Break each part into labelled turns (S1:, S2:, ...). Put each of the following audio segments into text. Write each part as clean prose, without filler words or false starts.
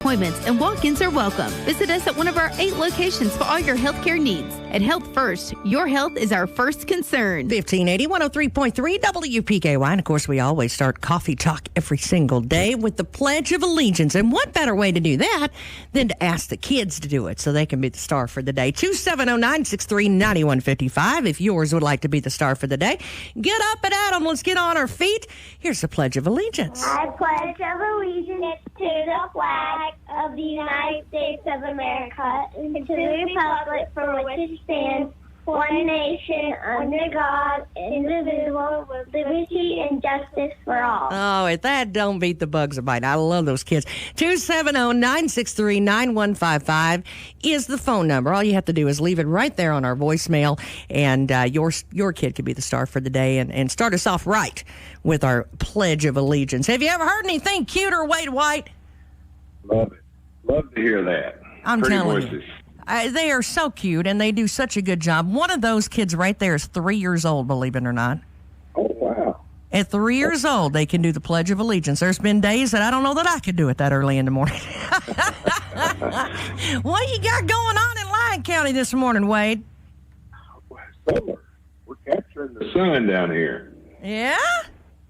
S1: appointments and walk-ins are welcome. Visit us at one of our 8 locations for all your healthcare needs. At Health First, your health is our first concern.
S2: 1580, 103.3 WPKY. And of course, we always start Coffee Talk every single day with the Pledge of Allegiance. And what better way to do that than to ask the kids to do it so they can be the star for the day? 270-963-9155 if yours would like to be the star for the day. Get up and at 'em. Let's get on our feet. Here's the Pledge of Allegiance.
S3: I pledge of allegiance to the flag of the United States of America and to the republic for which it stands, one nation, under God, indivisible, with liberty and justice for all.
S2: Oh, if that don't beat the bugs a bite. I love those kids. 270-963-9155 is the phone number. All you have to do is leave it right there on our voicemail, and your kid could be the star for the day and start us off right with our Pledge of Allegiance. Have you ever heard anything cuter, Wade White?
S4: Love it. Love to hear that.
S2: I'm
S4: Pretty
S2: telling
S4: voices.
S2: you. They are so cute, and they do such a good job. One of those kids right there is 3 years old, believe it or not.
S4: Oh, wow.
S2: At 3 years old, they can do the Pledge of Allegiance. There's been days that I don't know that I could do it that early in the morning. What you got going on in Lyon County this morning, Wade?
S4: Summer. We're capturing the sun down here.
S2: Yeah?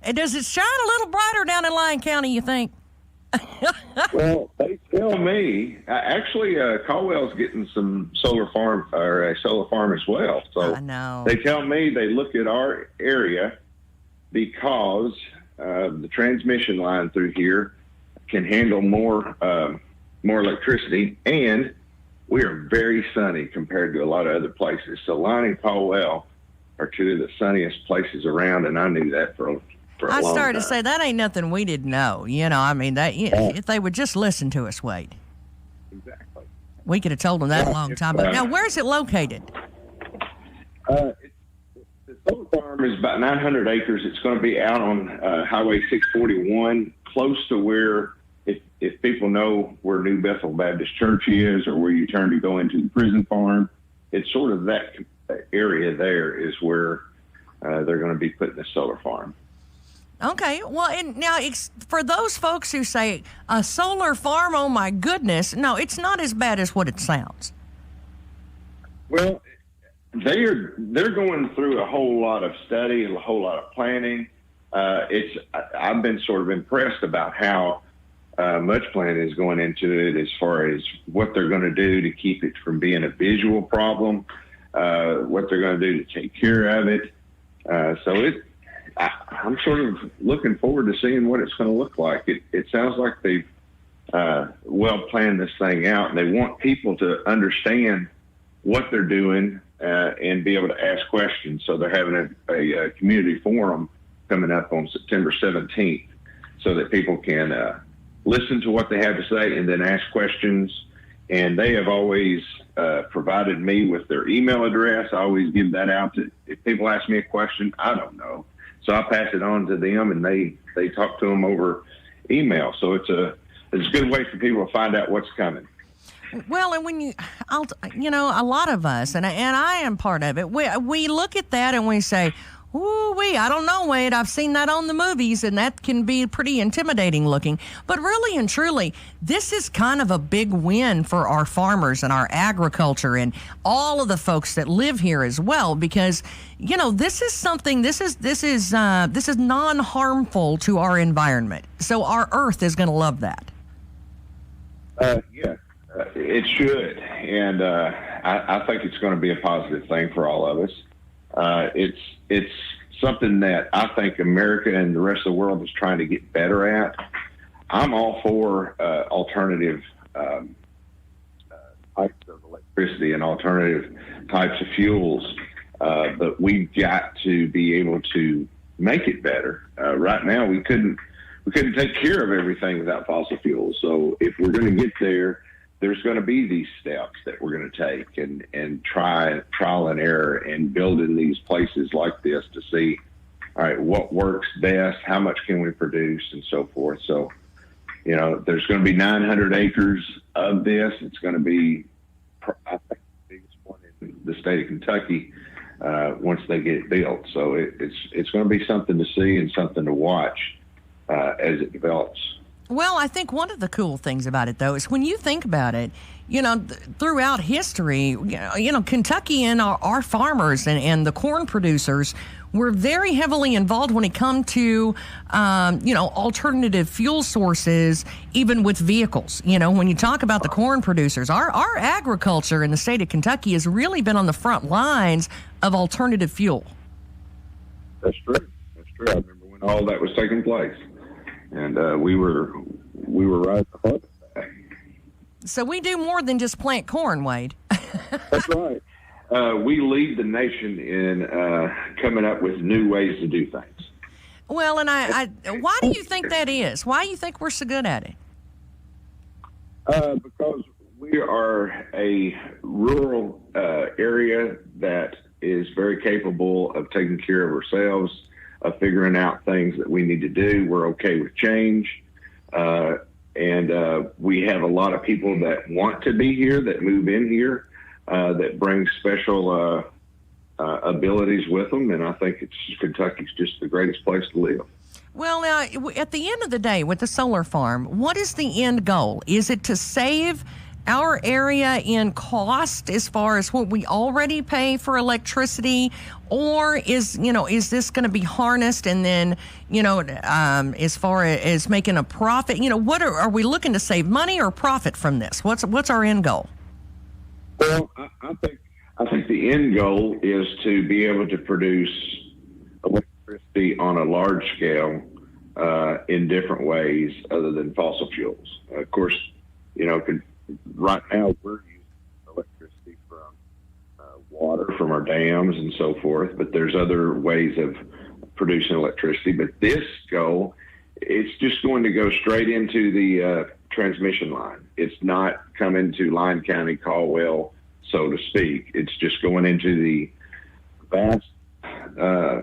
S2: And does it shine a little brighter down in Lyon County, you think?
S4: Well, they tell me, actually, Caldwell's getting some solar farm or a solar farm as well. So
S2: I know.
S4: They tell me they look at our area because the transmission line through here can handle more electricity, and we are very sunny compared to a lot of other places. So Lyon and Caldwell are two of the sunniest places around, and I knew that for a long time.
S2: I started to say that ain't nothing we didn't know. You know, I mean, that if they would just listen to us, Wade.
S4: Exactly.
S2: We could have told them that a long time ago. Now, where is it located?
S4: The solar farm is about 900 acres. It's going to be out on Highway 641, close to where, if people know where New Bethel Baptist Church is or where you turn to go into the prison farm, it's sort of that area there is where they're going to be putting the solar farm.
S2: Okay, well, and now for those folks who say a solar farm, oh my goodness, no, it's not as bad as what it sounds.
S4: Well, they're going through a whole lot of study, a whole lot of planning. I've been sort of impressed about how much planning is going into it as far as what they're going to do to keep it from being a visual problem, what they're going to do to take care of it. I'm sort of looking forward to seeing what it's going to look like. It sounds like they've well planned this thing out, and they want people to understand what they're doing and be able to ask questions. So they're having a community forum coming up on September 17th so that people can listen to what they have to say and then ask questions. And they have always provided me with their email address. I always give that out. If people ask me a question, I don't know. So I pass it on to them, and they talk to them over email. So it's a good way for people to find out what's coming.
S2: Well, and when a lot of us, and I am part of it, we look at that and we say, ooh-wee, I don't know, Wade, I've seen that on the movies, and that can be pretty intimidating looking. But really and truly, this is kind of a big win for our farmers and our agriculture and all of the folks that live here as well, because, you know, this is something, this is non-harmful to our environment. So our earth is going to love that.
S4: Yeah, it should. And I think it's going to be a positive thing for all of us. It's something that I think America and the rest of the world is trying to get better at. I'm all for alternative types of electricity and alternative types of fuels, but we've got to be able to make it better. Right now, we couldn't take care of everything without fossil fuels. So if we're going to get there, there's going to be these steps that we're going to take and trial and error and building these places like this to see, all right, what works best, how much can we produce, and so forth. So, you know, there's going to be 900 acres of this. It's going to be, I think, the biggest one in the state of Kentucky once they get it built. So it's going to be something to see and something to watch as it develops.
S2: Well, I think one of the cool things about it, though, is when you think about it, throughout history, Kentucky and our farmers and the corn producers were very heavily involved when it come to, alternative fuel sources, even with vehicles. When you talk about the corn producers, our agriculture in the state of Kentucky has really been on the front lines of alternative fuel.
S4: That's true. I remember when all that was taking place. And we were right at the heart of that.
S2: So we do more than just plant corn, Wade.
S4: That's right. We lead the nation in coming up with new ways to do things.
S2: Well, and why do you think that is? Why do you think we're so good at it?
S4: Because we are a rural area that is very capable of taking care of ourselves, of figuring out things that we need to do. We're okay with change. And we have a lot of people that want to be here, that move in here, that bring special abilities with them. And I think Kentucky's just the greatest place to live.
S2: Well, now, at the end of the day, with the solar farm, what is the end goal? Is it to save our area in cost as far as what we already pay for electricity, or is this going to be harnessed and then, as far as making a profit, what are we looking to save money or profit from this? What's our end goal?
S4: Well, I think the end goal is to be able to produce electricity on a large scale in different ways other than fossil fuels. Of course, right now we're using electricity from water from our dams and so forth, but there's other ways of producing electricity. But this goal, it's just going to go straight into the transmission line. It's not coming to Lyon County, Caldwell, so to speak. It's just going into the vast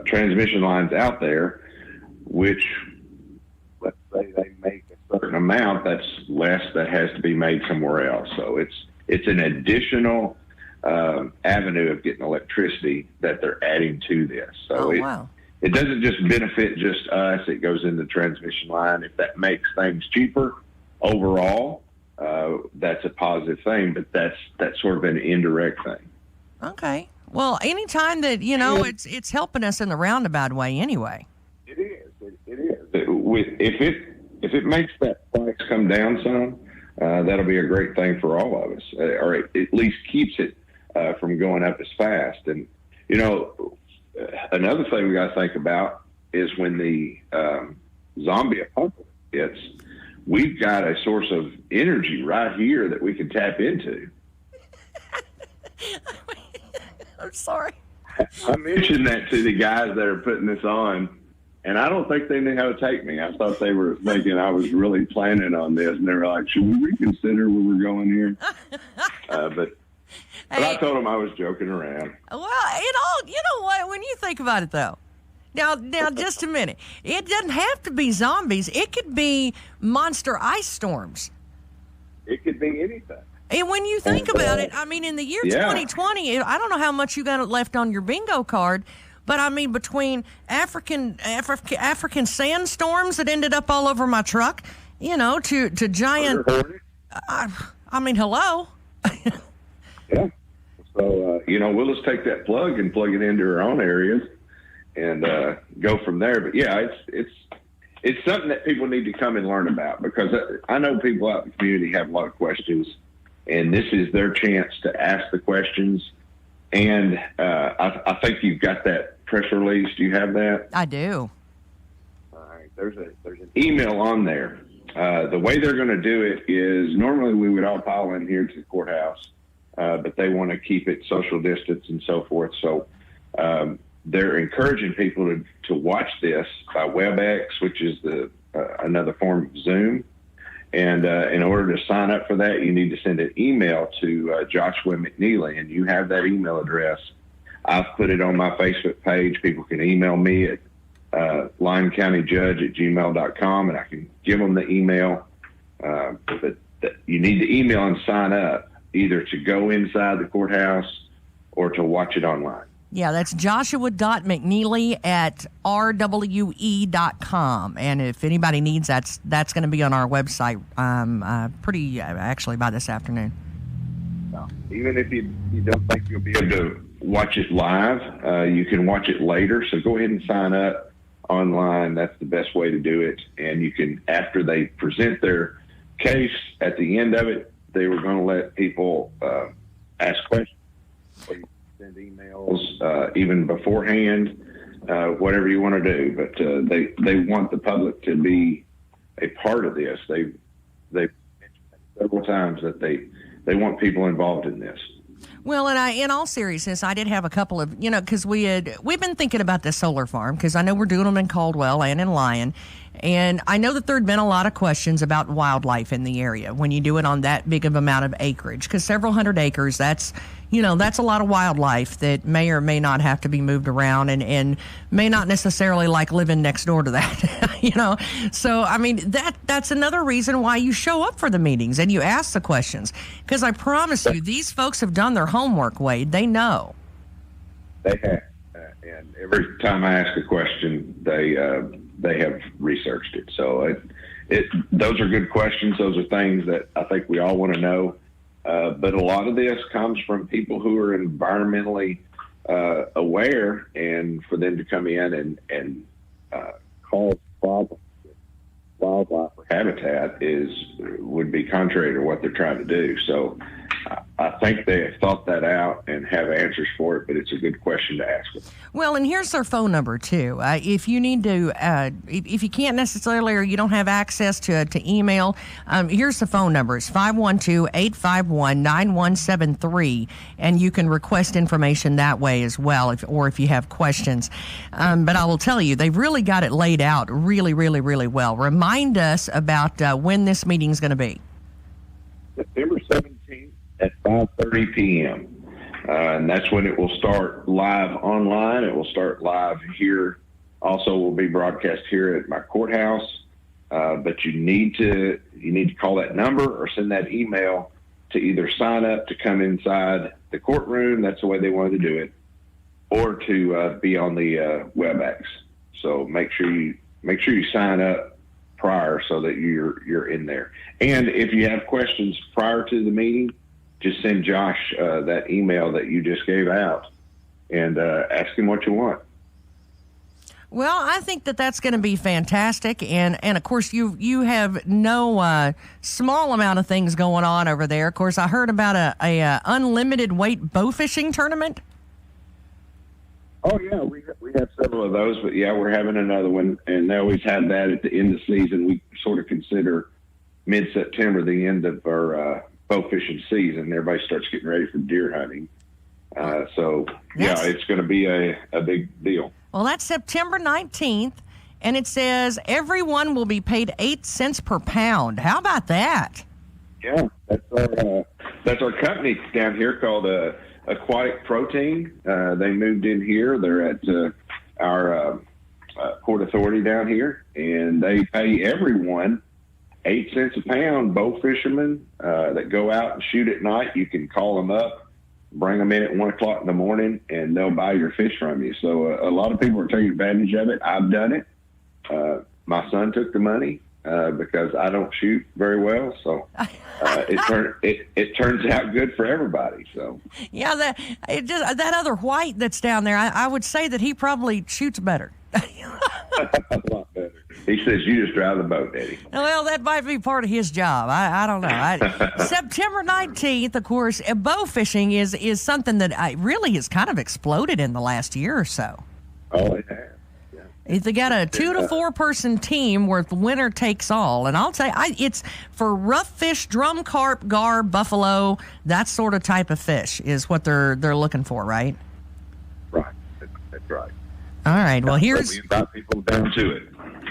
S4: transmission lines out there, which, let's say they make a certain amount, that's less that has to be made somewhere else. So it's an additional avenue of getting electricity that they're adding to this. So it doesn't just benefit just us. It goes in the transmission line. If that makes things cheaper overall, that's a positive thing, but that's sort of an indirect thing.
S2: Okay. Well, anytime that, it's helping us in the roundabout way anyway.
S4: It is. If it makes that price come down some, that'll be a great thing for all of us, or it at least keeps it from going up as fast. And, another thing we got to think about is when the zombie apocalypse hits, we've got a source of energy right here that we can tap into.
S2: I'm sorry.
S4: I mentioned that to the guys that are putting this on, and I don't think they knew how to take me. I thought they were thinking I was really planning on this, and they were like, should we reconsider where we're going here? But I told them I was joking around.
S2: Well, you know what, when you think about it, though, now, just a minute. It doesn't have to be zombies. It could be monster ice storms.
S4: It could be anything.
S2: And when you think about it, I mean, in the year 2020, I don't know how much you got left on your bingo card, but I mean, between African sandstorms that ended up all over my truck, to giant. I mean, hello.
S4: Yeah. So we'll just take that plug and plug it into our own areas and go from there. But yeah, it's something that people need to come and learn about, because I know people out in the community have a lot of questions, and this is their chance to ask the questions. And I think you've got that press release. Do you have that?
S2: I do.
S4: All right. There's an email on there. The way they're going to do it is, normally we would all pile in here to the courthouse, but they want to keep it social distance and so forth. So they're encouraging people to watch this by WebEx, which is another form of Zoom. And in order to sign up for that, you need to send an email to Joshua McNeely, and you have that email address. I've put it on my Facebook page. People can email me at LyonCountyJudge@gmail.com, and I can give them the email. But you need to email and sign up, either to go inside the courthouse or to watch it online.
S2: Yeah, that's joshua.mcneely@rwe.com. And if anybody needs that's going to be on our website actually by this afternoon.
S4: Even if you don't think you'll be able to watch it live, you can watch it later. So go ahead and sign up online. That's the best way to do it. And you can, after they present their case, at the end of it, they were going to let people ask questions, or you can send emails even beforehand, whatever you want to do. But they want the public to be a part of this. They've mentioned several times that they want people involved in this.
S2: Well, and in all seriousness, I did have a couple of, because we've been thinking about this solar farm, because I know we're doing them in Caldwell and in Lyon, and I know that there had been a lot of questions about wildlife in the area when you do it on that big of amount of acreage, because several hundred acres, that's a lot of wildlife that may or may not have to be moved around and may not necessarily like living next door to that, So, I mean, that's another reason why you show up for the meetings and you ask the questions, because I promise you, these folks have done their homework, Wade. They know.
S4: They have. And every time I ask a question, they have researched it. So those are good questions. Those are things that I think we all want to know. But a lot of this comes from people who are environmentally aware, and for them to come in and cause problems with wildlife or habitat would be contrary to what they're trying to do. So I think they have thought that out and have answers for it, but it's a good question to ask them.
S2: Well, and here's their phone number, too. If you need to, if you can't necessarily or you don't have access to email, here's the phone number. It's 512-851-9173, and you can request information that way as well, if you have questions. But I will tell you, they've really got it laid out really, really, really well. Remind us about when this meeting is going to be.
S4: September 17th at 5:30 p.m. And that's when it will start live online. It will start live here. Also, will be broadcast here at my courthouse. But you need to call that number or send that email to either sign up to come inside the courtroom. That's the way they wanted to do it, or to be on the WebEx. So make sure you sign up prior so that you're in there. And if you have questions prior to the meeting, just send Josh that email that you just gave out and ask him what you want.
S2: Well, I think that's going to be fantastic, and of course you have no small amount of things going on over there. Of course, I heard about a unlimited weight bow fishing tournament.
S4: Oh yeah, we have several of those, but yeah, we're having another one, and they always have that at the end of the season. We sort of consider mid-September the end of our bow fishing season. Everybody starts getting ready for deer hunting. So yeah, it's going to be a big deal.
S2: Well, that's September 19th, and it says everyone will be paid 8 cents per pound. How about that?
S4: Yeah, that's our company down here called Aquatic Protein. They moved in here. They're at our Port Authority down here, and they pay everyone 8 cents a pound. Bow fishermen that go out and shoot at night, you can call them up, bring them in at 1 o'clock in the morning, and they'll buy your fish from you. So a lot of people are taking advantage of it. I've done it. My son took the money because I don't shoot very well, so it turns out good for everybody. So
S2: yeah, that other white that's down there, I would say that he probably shoots better.
S4: A lot better. He says you just drive the boat, Eddie.
S2: Well, that might be part of his job. I don't know. September 19th, of course, bow fishing is something that really has kind of exploded in the last year or so.
S4: Oh, it has.
S2: They got a 2 to 4 person team where the winner takes all, and I'll tell you, it's for rough fish, drum carp, gar, buffalo, that sort of type of fish is what they're looking for, right?
S4: Right, that's right.
S2: All right. Well,
S4: we invite people down to it.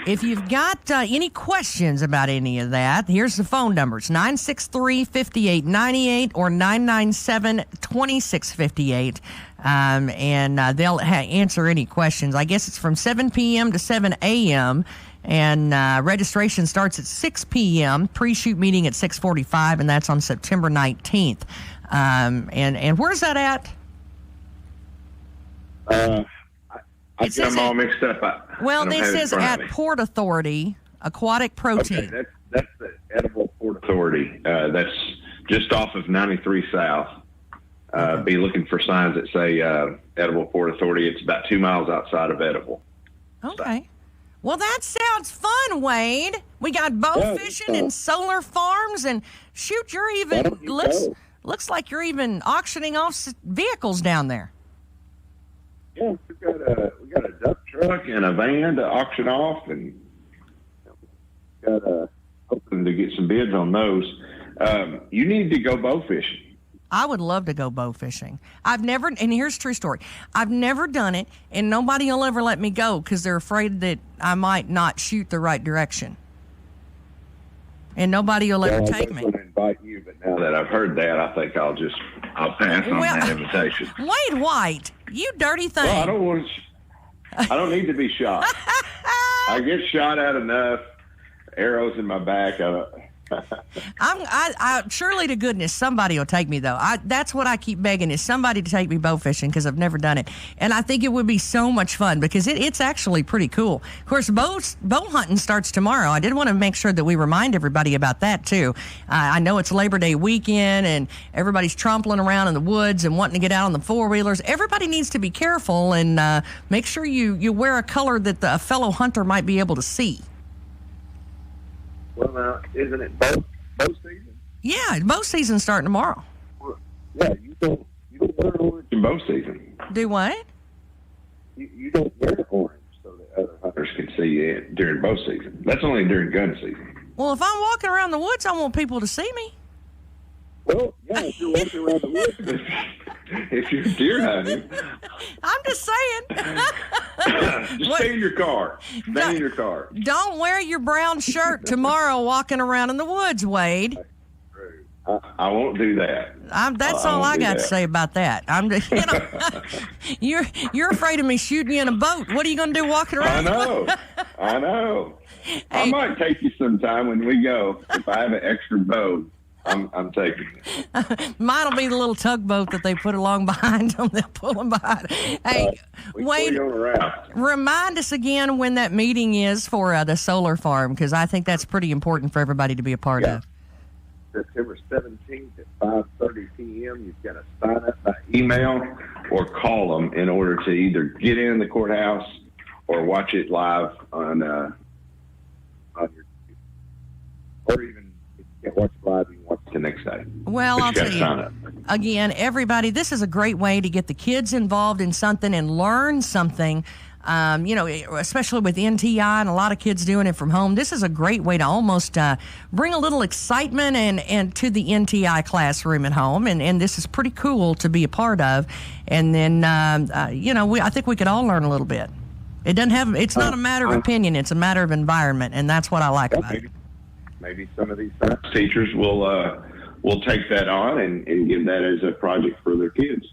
S2: If you've got any questions about any of that, here's the phone numbers: 963-5898 or 997-2658. And they'll answer any questions. I guess it's from 7 p.m. to 7 a.m., and registration starts at 6 p.m., pre-shoot meeting at 6:45, and that's on September 19th. And where's that at?
S4: I get them all mixed up.
S2: Well, it says at Port Authority, aquatic protein.
S4: Okay, that's the Edible Port Authority. That's just off of 93 South. Be looking for signs that say Edible Port Authority. It's about 2 miles outside of Edible.
S2: Okay. Well, that sounds fun, Wade. We got bow fishing and solar farms, and shoot, you're even looks like you're even auctioning off vehicles down there.
S4: Yeah, we got a dump truck and a van to auction off, and got hoping to get some bids on those. You need to go bow fishing.
S2: I would love to go bow fishing. And here's a true story. I've never done it, and nobody will ever let me go because they're afraid that I might not shoot the right direction. And nobody will ever take me.
S4: I was going to invite you, but now that I've heard that, I think I'll pass on that invitation.
S2: Wade White, you dirty thing.
S4: Well, I don't need to be shot. I get shot at enough. Arrows in my back.
S2: I surely to goodness somebody will take me though. That's what I keep begging is somebody to take me bow fishing because I've never done it, and I think it would be so much fun because it's actually pretty cool. Of course, bow hunting starts tomorrow. I did want to make sure that we remind everybody about that too. I know it's Labor Day weekend and everybody's trampling around in the woods and wanting to get out on the four-wheelers. Everybody needs to be careful and make sure you wear a color that a fellow hunter might be able to see.
S4: Well, now, isn't it bow season?
S2: Yeah, bow season starting tomorrow.
S4: Well, yeah, you don't wear orange in bow season.
S2: Do what?
S4: You don't wear orange so that other hunters can see you during bow season. That's only during gun season.
S2: Well, if I'm walking around the woods, I want people to see me.
S4: Well, yeah, if you're walking around the woods, if you're deer hunting.
S2: I'm just saying.
S4: Just stay in your car. Stay in your car.
S2: Don't wear your brown shirt tomorrow walking around in the woods, Wade.
S4: I won't do that.
S2: That's all I got to say about that. I'm just, you're afraid of me shooting you in a boat. What are you going to do walking around?
S4: I know.
S2: Hey.
S4: I might take you sometime when we go. If I have an extra boat, I'm taking it.
S2: Mine will be the little tugboat that they put along behind them. They'll pull them behind. Hey, Wade, remind us again when that meeting is for the solar farm, because I think that's pretty important for everybody to be a part of.
S4: September 17th at 5:30 p.m. You've got to sign up by email or call them in order to either get in the courthouse or watch it live on your or even if you can't watch it live, you can watch it the next day.
S2: Well, I'll tell you, again, everybody, this is a great way to get the kids involved in something and learn something. Especially with NTI and a lot of kids doing it from home, this is a great way to almost bring a little excitement and to the NTI classroom at home. And this is pretty cool to be a part of. And then, I think we could all learn a little bit. It's not a matter of opinion. It's a matter of environment. And that's what I like about it.
S4: Maybe some of these science teachers will take that on and give that as a project for their kids.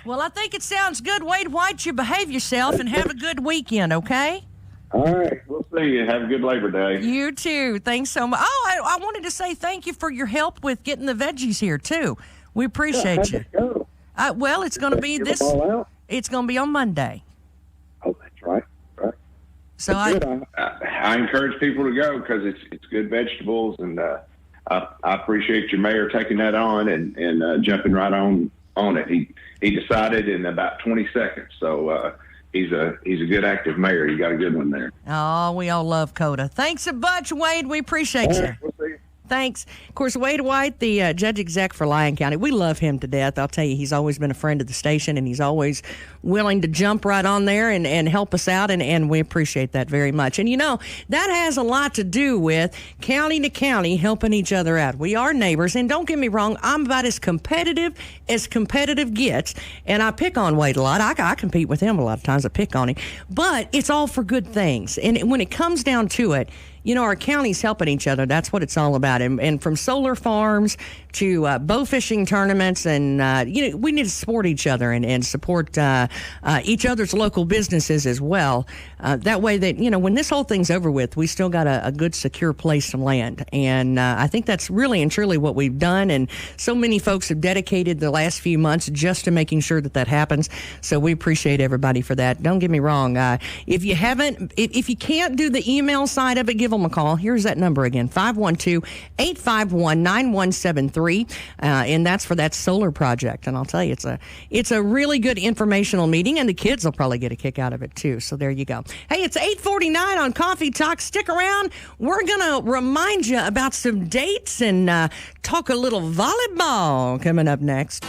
S2: Well, I think it sounds good. Wade White, you behave yourself and have a good weekend, okay?
S4: All right. We'll see you. Have a good Labor Day.
S2: You too. Thanks so much. Oh, I wanted to say thank you for your help with getting the veggies here, too. We appreciate you.
S4: Go?
S2: Well, it's going to be this. It's going to be on Monday.
S4: Oh, that's right.
S2: So
S4: I encourage people to go because it's good vegetables, and I appreciate your mayor taking that on and jumping right on it. He decided in about 20 seconds. So he's a good active mayor. You got a good one there.
S2: Oh, we all love Coda. Thanks a bunch, Wade. We appreciate you.
S4: We'll see you.
S2: Thanks. Of course, Wade White, the judge exec for Lyon County, we love him to death. I'll tell you, he's always been a friend of the station, and he's always willing to jump right on there and help us out, and we appreciate that very much. And, that has a lot to do with county to county helping each other out. We are neighbors, and don't get me wrong, I'm about as competitive gets, and I pick on Wade a lot. I compete with him a lot of times. I pick on him. But it's all for good things. And when it comes down to it, our county's helping each other. That's what it's all about. And from solar farms to bow fishing tournaments, and we need to support each other and support each other's local businesses as well. That way that, when this whole thing's over with, we still got a good, secure place to land. And I think that's really and truly what we've done. And so many folks have dedicated the last few months just to making sure that happens. So we appreciate everybody for that. Don't get me wrong. If you can't do the email side of it, give them a call. Here's that number again, 512-851-9173. And that's for that solar project. And I'll tell you, it's a really good informational meeting, and the kids will probably get a kick out of it too. So there you go. Hey, it's 8:49 on Coffee Talk. Stick around. We're going to remind you about some dates and talk a little volleyball coming up next.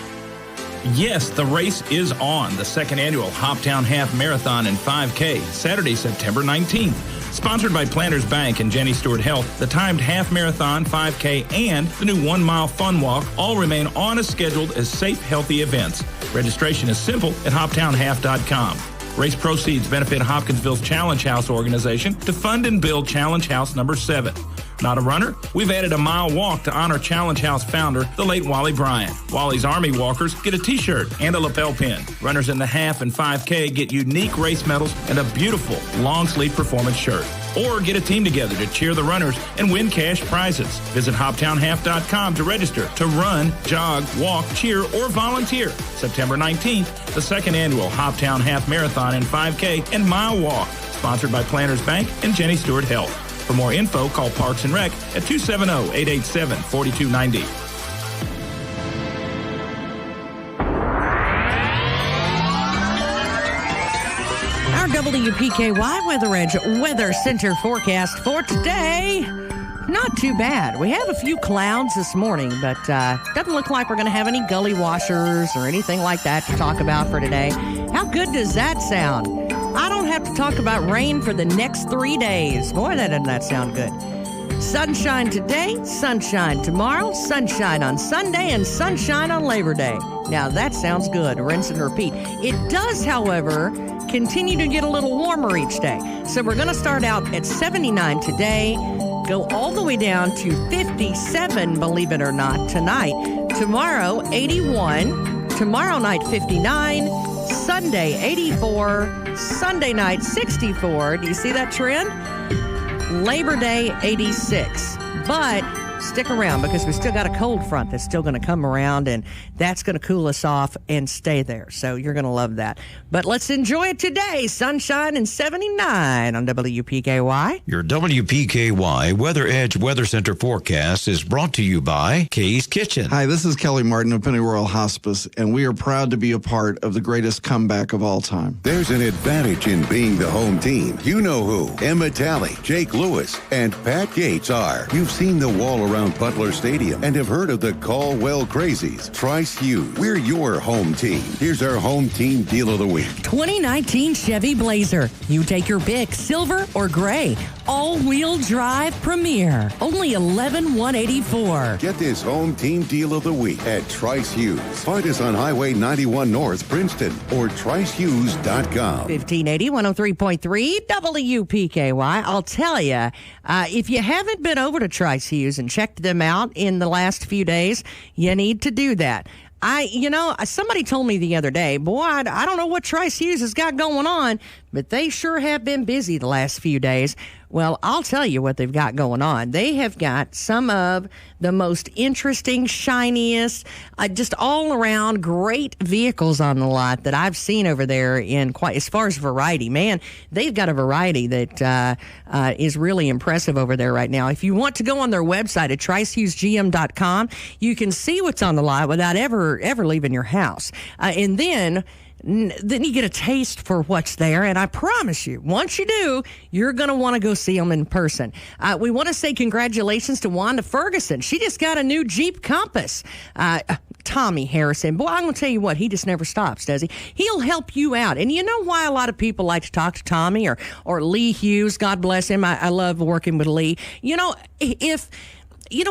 S5: Yes, the race is on. The second annual Hoptown Half Marathon and 5K, Saturday, September 19th. Sponsored by Planters Bank and Jenny Stewart Health, the timed half marathon, 5K, and the new 1 mile fun walk all remain on as scheduled as safe, healthy events. Registration is simple at hoptownhalf.com. Race proceeds benefit Hopkinsville's Challenge House organization to fund and build Challenge House number 7. Not a runner? We've added a mile walk to honor Challenge House founder, the late Wally Bryant. Wally's Army walkers get a t-shirt and a lapel pin. Runners in the half and 5K get unique race medals and a beautiful long-sleeve performance shirt. Or get a team together to cheer the runners and win cash prizes. Visit HoptownHalf.com to register to run, jog, walk, cheer, or volunteer. September 19th, the second annual Hoptown Half Marathon and 5K and Mile Walk, sponsored by Planters Bank and Jenny Stewart Health. For more info, call Parks and Rec at 270-887-4290.
S2: Our WPKY Weather Edge Weather Center forecast for today. Not too bad. We have a few clouds this morning, but doesn't look like we're going to have any gully washers or anything like that to talk about for today. How good does that sound? I don't have to talk about rain for the next 3 days. Boy, doesn't that sound good. Sunshine today, sunshine tomorrow, sunshine on Sunday, and sunshine on Labor Day. Now that sounds good. Rinse and repeat. It does, however, continue to get a little warmer each day. So we're going to start out at 79 today, go all the way down to 57, believe it or not, tonight. Tomorrow, 81. Tomorrow night, 59. Sunday, 84. Sunday night, 64. Do you see that trend? Labor Day, 86. But stick around because we still got a cold front that's still going to come around, and that's going to cool us off and stay there. So you're going to love that. But let's enjoy it today. Sunshine and 79 on WPKY.
S6: Your WPKY Weather Edge Weather Center forecast is brought to you by Kay's Kitchen.
S7: Hi, this is Kelly Martin of Pennyroyal Hospice, and we are proud to be a part of the greatest comeback of all time.
S8: There's an advantage in being the home team. You know who Emma Talley, Jake Lewis, and Pat Gates are. You've seen the wall around Butler Stadium and have heard of the Caldwell Crazies. Trice Hughes, we're your home team. Here's our home team deal of the week.
S2: 2019 Chevy Blazer. You take your pick, silver or gray. All-wheel drive Premier. Only $11,184.
S8: Get this home team deal of the week at Trice Hughes. Find us on Highway 91 North, Princeton, or TriceHughes.com.
S2: 1580, 103.3 WPKY. I'll tell you, if you haven't been over to Trice Hughes and checked them out in the last few days, you need to do that. Somebody told me the other day, boy, I don't know what Trice Hughes has got going on, but they sure have been busy the last few days. Well, I'll tell you what they've got going on. They have got some of the most interesting, shiniest, just all around great vehicles on the lot that I've seen over there in quite, as far as variety. Man, they've got a variety that is really impressive over there right now. If you want to go on their website at tricehughesgm.com, you can see what's on the lot without ever leaving your house. And then you get a taste for what's there, and I promise you, once you do, you're going to want to go see them in person. We want to say congratulations to Wanda Ferguson. She just got a new Jeep Compass. Tommy Harrison, boy, I'm going to tell you what, he just never stops, does he? He'll help you out. And you know why a lot of people like to talk to Tommy or Lee Hughes, God bless him. I love working with Lee. You know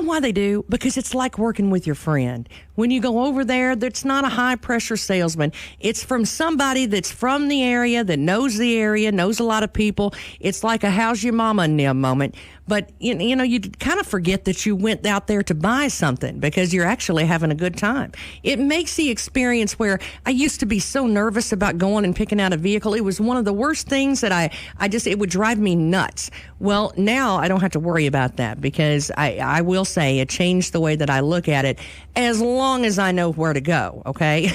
S2: why they do? Because it's like working with your friend. When you go over there, that's not a high-pressure salesman. It's from somebody that's from the area, that knows the area, knows a lot of people. It's like a how's your mama and them moment. But, you know, you kind of forget that you went out there to buy something because you're actually having a good time. It makes the experience where I used to be so nervous about going and picking out a vehicle. It was one of the worst things that it would drive me nuts. Well, now I don't have to worry about that because I will say it changed the way that I look at it as long as I know where to go, okay?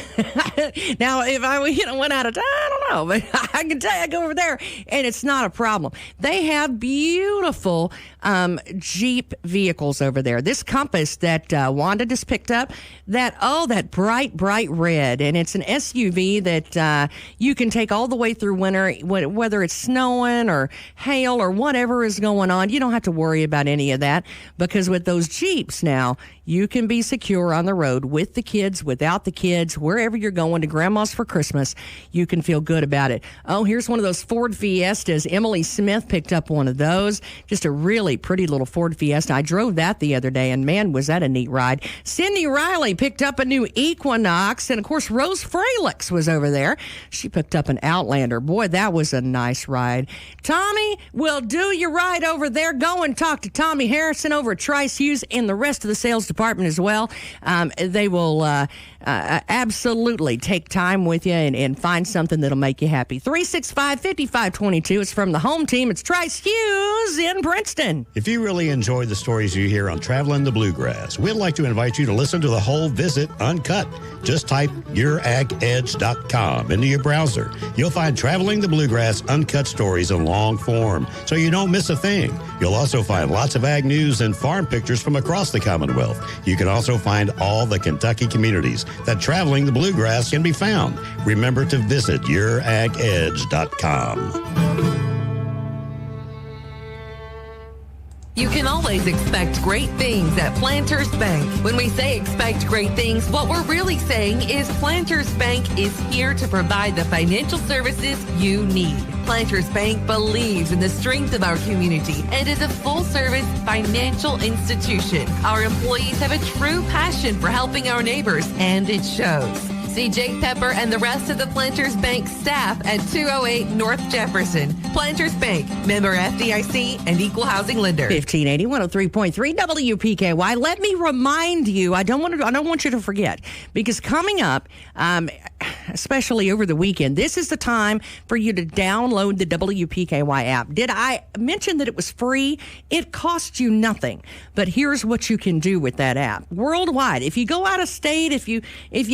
S2: Now, if I went out of town, I don't know, but I can tell you I go over there and it's not a problem. They have beautiful Jeep vehicles over there. This Compass that Wanda just picked up, that bright red, and it's an SUV that you can take all the way through winter, whether it's snowing or hail or whatever is going on. You don't have to worry about any of that because with those Jeeps now, you can be secure on the road with the kids, without the kids, wherever you're going to grandma's for Christmas. You can feel good about it. Oh, here's one of those Ford Fiestas. Emily Smith picked up one of those. Just a really pretty little Ford Fiesta. I drove that the other day, and man, was that a neat ride. Cindy Riley picked up a new Equinox, and of course, Rose Fralix was over there. She picked up an Outlander. Boy, that was a nice ride. Tommy will do your ride over there. Go and talk to Tommy Harrison over at Trice Hughes and the rest of the sales department as well. They will absolutely take time with you and find something that'll make you happy. 365-5522. It's from the home team. It's Trice Hughes in Princeton.
S9: If you really enjoy the stories you hear on Traveling the Bluegrass, we'd like to invite you to listen to the whole visit uncut. Just type youragadge.com into your browser. You'll find Traveling the Bluegrass uncut stories in long form, so you don't miss a thing. You'll also find lots of ag news and farm pictures from across the Commonwealth. You can also find all the Kentucky communities that Traveling the Bluegrass can be found. Remember to visit youragadge.com.
S10: You can always expect great things at Planters Bank. When we say expect great things, what we're really saying is Planters Bank is here to provide the financial services you need. Planters Bank believes in the strength of our community and is a full-service financial institution. Our employees have a true passion for helping our neighbors, and it shows. See Jake Pepper and the rest of the Planters Bank staff at 208 North Jefferson. Planters Bank, member FDIC and equal housing lender.
S2: 1580 103.3 WPKY. Let me remind you, I don't want you to forget, because coming up, especially over the weekend, this is the time for you to download the WPKY app. Did I mention that it was free? It costs you nothing. But here's what you can do with that app. Worldwide, if you go out of state, if you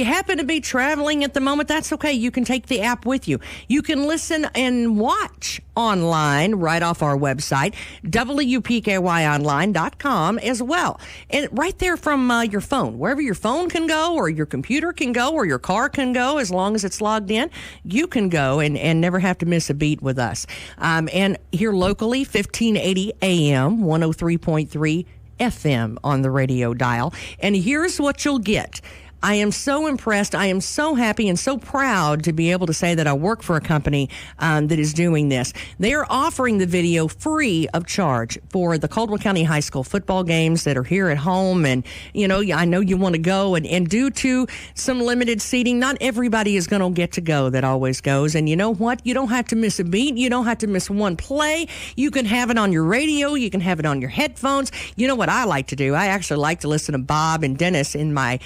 S2: happen to be traveling at the moment, that's okay. You can take the app with you. You can listen and watch online right off our website, WPKYonline.com as well. And right there from your phone, wherever your phone can go or your computer can go or your car can go, as long as it's logged in, you can go and never have to miss a beat with us. And here locally, 1580 AM, 103.3 FM on the radio dial. And here's what you'll get. I am so impressed. I am so happy and so proud to be able to say that I work for a company that is doing this. They are offering the video free of charge for the Caldwell County High School football games that are here at home. And, you know, I know you want to go. And due to some limited seating, not everybody is going to get to go that always goes. And you know what? You don't have to miss a beat. You don't have to miss one play. You can have it on your radio. You can have it on your headphones. You know what I like to do? I actually like to listen to Bob and Dennis on my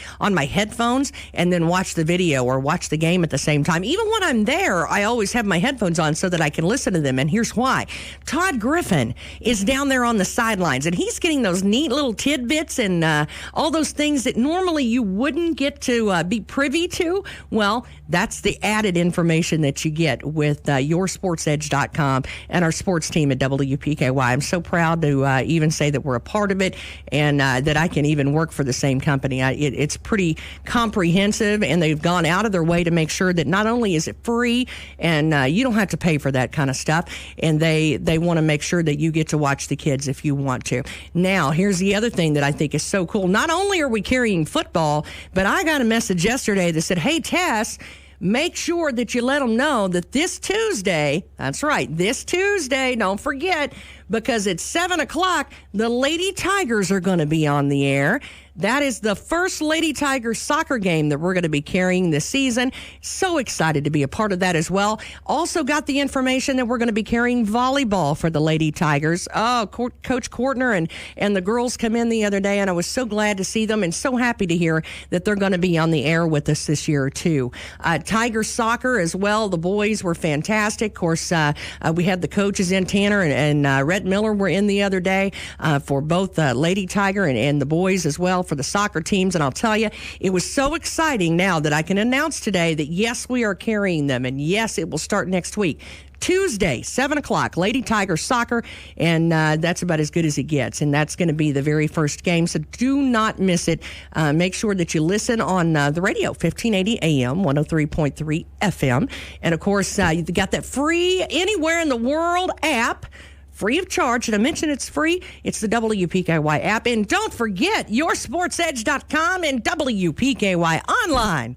S2: headphones and then watch the video or watch the game at the same time. Even when I'm there, I always have my headphones on so that I can listen to them. And here's why. Todd Griffin is down there on the sidelines, and he's getting those neat little tidbits and all those things that normally you wouldn't get to be privy to. Well, that's the added information that you get with yoursportsedge.com and our sports team at WPKY. I'm so proud to even say that we're a part of it and that I can even work for the same company. It's pretty comprehensive, and they've gone out of their way to make sure that not only is it free and you don't have to pay for that kind of stuff, and they want to make sure that you get to watch the kids if you want to. Now, here's the other thing that I think is so cool. Not only are we carrying football, but I got a message yesterday that said, hey, Tess, make sure that you let them know that this Tuesday, that's right, this Tuesday, don't forget, because at 7 o'clock, the Lady Tigers are going to be on the air. That is the first Lady Tigers soccer game that we're going to be carrying this season. So excited to be a part of that as well. Also got the information that we're going to be carrying volleyball for the Lady Tigers. Oh, Coach Kortner and the girls come in the other day, and I was so glad to see them and so happy to hear that they're going to be on the air with us this year too. Tiger soccer as well. The boys were fantastic. Of course, we had the coaches in. Tanner and Rhett Miller were in the other day for both Lady Tiger and the boys as well for the soccer teams. And I'll tell you, it was so exciting now that I can announce today that yes, we are carrying them, and yes, it will start next week. Tuesday, 7 o'clock, Lady Tiger Soccer, and that's about as good as it gets. And that's going to be the very first game, so do not miss it. Make sure that you listen on the radio, 1580 AM, 103.3 FM. And, of course, you've got that free Anywhere in the World app, free of charge. And I mentioned it's free. It's the WPKY app. And don't forget yoursportsedge.com and WPKYonline.com.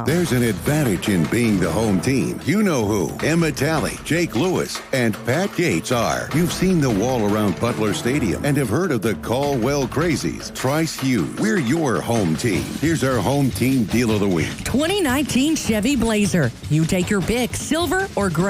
S8: There's an advantage in being the home team. You know who Emma Talley, Jake Lewis, and Pat Gates are. You've seen the wall around Butler Stadium and have heard of the Caldwell Crazies. Trice Hughes, we're your home team. Here's our home team deal of the week.
S2: 2019 Chevy Blazer. You take your pick, silver or gray.